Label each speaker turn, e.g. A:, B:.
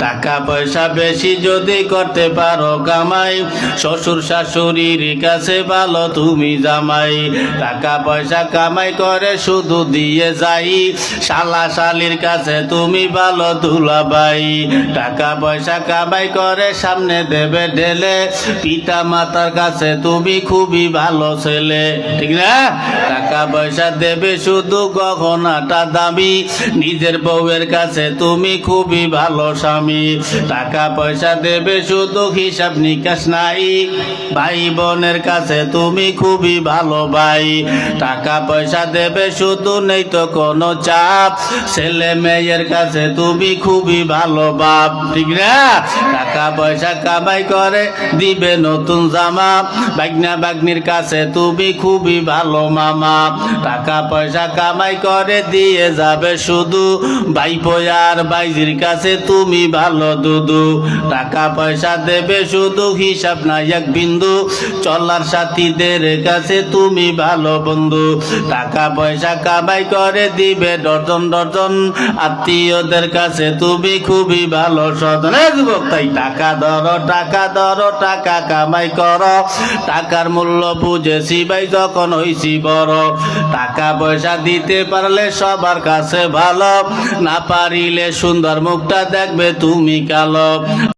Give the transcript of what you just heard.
A: টাকা পয়সা বেশি যদি করতে পারো কামাই, শ্বশুর শাশুড়ির কাছে ভালো তুমি জামাই। টাকা পয়সা কামাই করে শুধু দিয়ে যাই, শালা শালির কাছে তুমি ভালো দুলাভাই। টাকা পয়সা কামাই করে সামনে দেবে ঢেলে, পিতা মাতার কাছে তুমি খুবই ভালো ছেলে, ঠিক না? টাকা পয়সা দেবে শুধু গহনাটা দামি, নিজের বউয়ের কাছে তুমি খুবই ভালো স্বামী। টাকা পয়সা দেবে শুধু হিসাব নিকাশ নাই, ভাই বোনের কাছে তুমি খুবই ভালো ভাই। টাকা পয়সা দেবে শুধু নেই তো কোনো চাপ, ছেলে মেয়ের কাছে তুমি খুবই ভালো বাপ, ঠিক না? টাকা পয়সা কামাই করে দিবে নতুন জামা, বাগনা বাগনির কাছে তুমি খুবই ভালো মামা। টাকা পয়সা কামাই করে দিয়ে যাবে শুধু, ভাইপো আর ভাইজির কাছে তুমি ভালো দুদু। টাকা পয়সা দেবে শুধু হিসাব নাই এক বিন্দু, চলার সাথীদের কাছে তুমি ভালো বন্ধু। টাকা পয়সা কামাই করে দিবে ডজন ডজন, আত্মীয়দের কাছে তুমি খুবই ভালো স্বজন। যুবক তাই টাকা ধরো টাকা ধরো, টাকা কামাই করো, টাকার মূল্য বুঝেছি ভাই যখন হইছি বড়। টাকা পয়সা দিতে পারলে সবার কাছে ভালো, না পারিলে সুন্দর মুখটা দেখবে তুমি কালো।